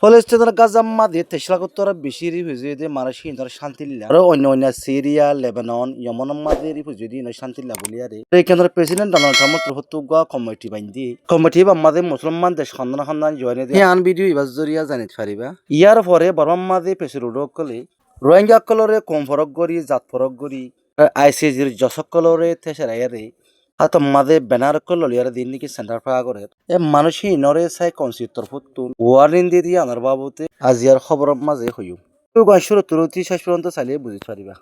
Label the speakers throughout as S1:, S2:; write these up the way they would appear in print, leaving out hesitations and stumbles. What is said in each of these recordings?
S1: ফলস্তিনের গাজাম্মা দিয়ে তেশলাগোত্তর বেশি রিফিউজি মারাশি ইন্দর শান্তিল্লা আর অন্য সিরিয়া লেবানন ইয়মনম্মা দিয়ে রিফিউজি ইন্দর শান্তিল্লা বলিয়ারে এখানে প্রেসিডেন্ট ডোনাল্ড ট্রাম্প তরফতুগা কমিটি বান্ধি কমিটি বাম্মাদে মুসলমান দেশ খন্দন খন্দান জয়েনে দিয়ে আন ভিডিও ইবাজ জরিয়া জানিত পারিবা ইয়ার পরে বর্মাদে প্রেসিডেন্ট কলে রোহিঙ্গা কলরে কম ফরক গরি জাত ফরক গরি আইসিজির জসক কলরে তেসেরাইয়ারে হাত মাদে ব্যানার কলিয়ার দিন নাকি সেন্টার ফাগরের মানুষই নরে সাই কনসিত্তর ফুতুন ওয়ার্নিং দিয়ে আনার বাবুতে আজিয়ার খবর মাঝে হইও শুরু তুরতি শেষ পর্যন্ত চালিয়ে বুঝতে পারিবা।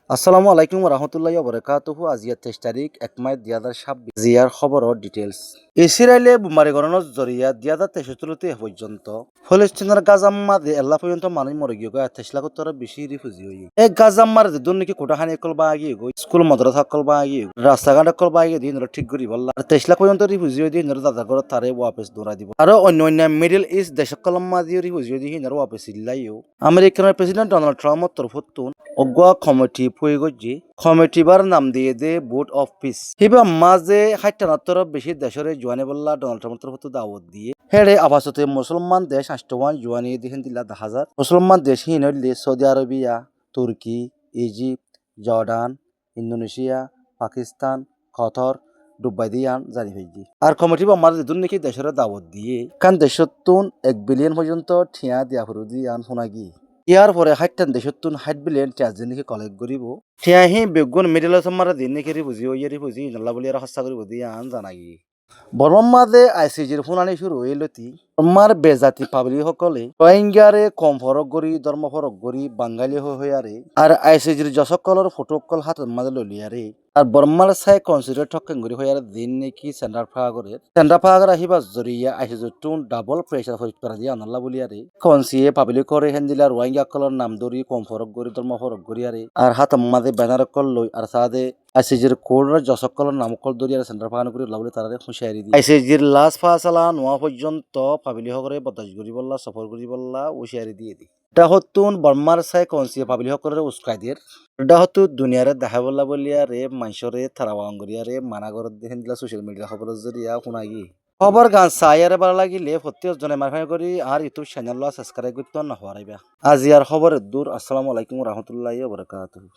S1: আসসালামু আলাইকুম রহমতুল্লাহি ওয়াবারাকাতুহু। আজিয়া 23 তারিখ 1 মাই 2026 জিয়ার খবরের ডিটেলস। ইসরায়েলে বোমারি গণনের জরিয়া 2023 পর্যন্ত ফলস্তিনের গাজাম্মা দে এল্লা পর্যন্ত মানুষ মরে গিয়ে গয় 23 লাখের বেশি রিফিউজি হই এই গাজাম্মার দুন নাকি কোটাখানি কল বা গিয়ে গই স্কুল মাদ্রাসা কল বা গিয়ে রাস্তাঘাট কল বা গিয়ে দিন ঠিক করি বললা 23 লাখ পর্যন্ত রিফিউজি হই দিন দাদা ঘর তারে ওয়াপস দৌড়া দিব আর অন্য অন্য মিডল ইস্ট দেশ কলম্মা দিয়ে রিফিউজি হই দিন ওয়াপস ইল্লাইও আমেরিকার প্রেসিডেন্ট ডোনাল্ড ট্রাম্পের তরফতুন অগুয়া কমিটি ফুয়ে গজি কমিটিবার নাম দিয়ে দে বোর্ড অফ পিস হিবা মাঝে 70 বেশি দেশের জোয়ানে বললা ডোনাল্ড ট্রাম্পের তরফত দাওয়াত দিয়ে হেড়ে আবাসতে মুসলমান দেশ 8 জোয়ানি দিহেন দিলা 10,000 মুসলমান দেশ হিনলে সৌদি আরবিয়া তুর্কি ইজিপ্ট জর্ডান ইন্দোনেশিয়া পাকিস্তান কতর ডুবাই দিয়ান জানি হয়েছি আর কমিটি বা মাঝে দুন নাকি দেশের দাওয়াত দিয়ে কান দেশতুন 1 বিলিয়ন পর্যন্ত ঠিয়া দিয়া ফুরু দিয়ান শোনা গিয়ে ইয়ার পরে 60 বিলিয়ন টিয়া নাকি কালেক্ট করিব টিয়া হি বেগুন মিডল মারা দিন নাকি বুঝি ওই বুঝি নল্লা বলি আর হস্তা করিব দিয়ে আন জানাগি বর্মার মাঝে আইসিজির ফুনানি শুরু হইলতি বর্মার বেজাতি পাবলিক সকলে রোহিঙ্গারে কম ফরক গরি ধর্ম ফরক গরি বাঙালি হইয়ারে আর আইসিজির যশকলর ফটোকল হাতের মাঝে ললিয়ারে আর বর্মার সাই কনসিডার ঠকেন গরি হইয়ারে দিন নাকি সেন্টার ফাগর আহিবা জরিয়া আইসিজির টুন ডাবল প্রেসার ফরিত করা দিয়ে আনাল্লা বলিয়ারে কনসিয়ে পাবলিক করে হেন্দিলা রোহিঙ্গা কলর নাম ধরি কম ফরক গরি ধর্ম ফরক গরিয়ারে আর হাতের মাঝে ব্যানার কল লই আর সাদে আইসিজির কোডর যশকলর নামকল দরিয়ার সেন্টার ফাগান করে লাবলে তারারে হুঁশিয়ারি দিয়ে আইসিজির লাস্ট ফাসালা নোয়া পর্যন্ত পাবলি হকরে বদাস করি বললা সফর করি বললা হুঁশিয়ারি দিয়ে দি এটা হতুন বর্মার সাই কনসিয়ে পাবলি হকরে উস্কাই দিয়ে এটা হতু দুনিয়ারে দেখা বললা বলিয়া রে মাইসরে থারাবাং করিয়া রে মানাগর দেখেন দিলা সোশ্যাল মিডিয়া খবর জরিয়া শুনাগি খবর গান চাইয়ারে ভালো লাগিলে প্রত্যেক জনে মারফাই করি আর ইউটিউব চ্যানেল সাবস্ক্রাইব করতে না হওয়ারাইবা আজি আর খবরের দূর। আসসালামু আলাইকুম রহমতুল্লাহি ওয়া বারাকাতুহু।